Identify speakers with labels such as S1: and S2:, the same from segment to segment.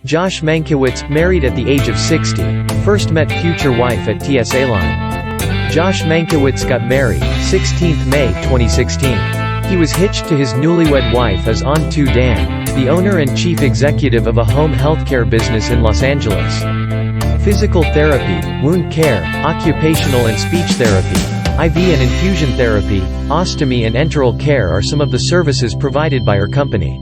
S1: Josh Mankiewicz, married at the age of 60, first met future wife at Dateline. Josh Mankiewicz got married, 16th May 2016. He was hitched to his newlywed wife as Aunt Dan, the owner and chief executive of a home healthcare business in Los Angeles. Physical therapy, wound care, occupational and speech therapy, IV and infusion therapy, ostomy and enteral care are some of the services provided by her company.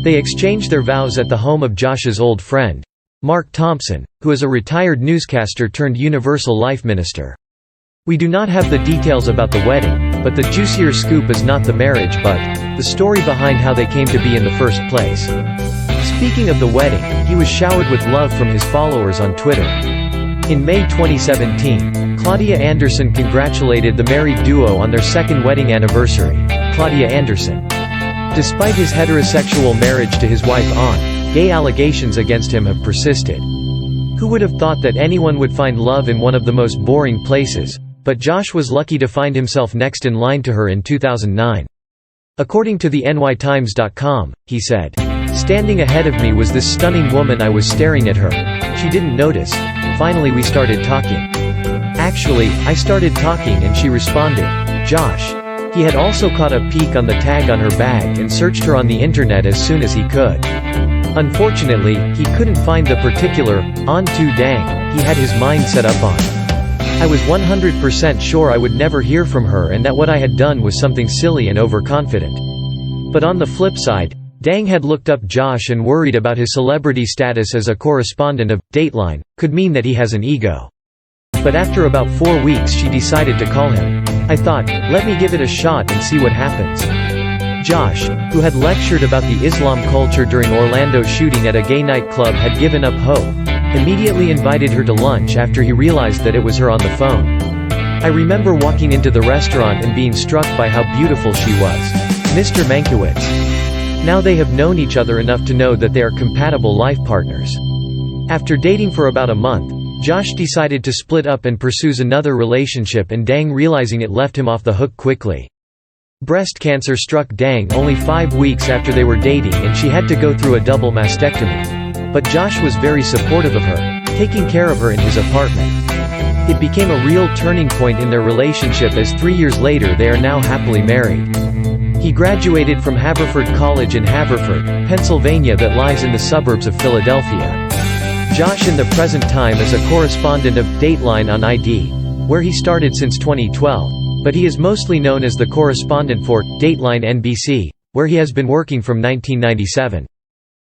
S1: They exchanged their vows at the home of Josh's old friend, Mark Thompson, who is a retired newscaster turned Universal Life minister. We do not have the details about the wedding, but the juicier scoop is not the marriage but the story behind how they came to be in the first place. Speaking of the wedding, he was showered with love from his followers on Twitter. In May 2017, Claudia Anderson congratulated the married duo on their second wedding anniversary. Claudia Anderson. Despite his heterosexual marriage to his wife Aunt, gay allegations against him have persisted. Who would have thought that anyone would find love in one of the most boring places? But Josh was lucky to find himself next in line to her in 2009. According to the nytimes.com, he said, "Standing ahead of me was this stunning woman. I was staring at her. She didn't notice. Finally we started talking. Actually, I started talking and she responded." Josh. He had also caught a peek on the tag on her bag and searched her on the internet as soon as he could. Unfortunately, he couldn't find the particular Aunt Dan he had his mind set up on. "I was 100% sure I would never hear from her and that what I had done was something silly and overconfident." But on the flip side, Dang had looked up Josh and worried about his celebrity status as a correspondent of Dateline could mean that he has an ego. But after about 4 weeks she decided to call him. "I thought, let me give it a shot and see what happens." Josh, who had lectured about the Islam culture during Orlando's shooting at a gay nightclub, had given up hope. Immediately invited her to lunch after he realized that it was her on the phone. "I remember walking into the restaurant and being struck by how beautiful she was." Mr. Mankiewicz. Now they have known each other enough to know that they are compatible life partners. After dating for about a month, Josh decided to split up and pursues another relationship, and Dang, realizing it, left him off the hook quickly. Breast cancer struck Dang only 5 weeks after they were dating and she had to go through a double mastectomy. But Josh was very supportive of her, taking care of her in his apartment. It became a real turning point in their relationship as 3 years later they are now happily married. He graduated from Haverford College in Haverford, Pennsylvania that lies in the suburbs of Philadelphia. Josh in the present time is a correspondent of Dateline on ID, where he started since 2012, but he is mostly known as the correspondent for Dateline NBC, where he has been working from 1997.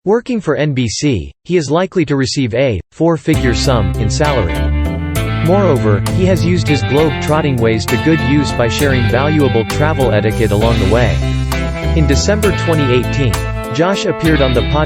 S1: Working for NBC, he is likely to receive a four-figure sum in salary. Moreover, he has used his globe-trotting ways to good use by sharing valuable travel etiquette along the way. In December 2018, Josh appeared on the podcast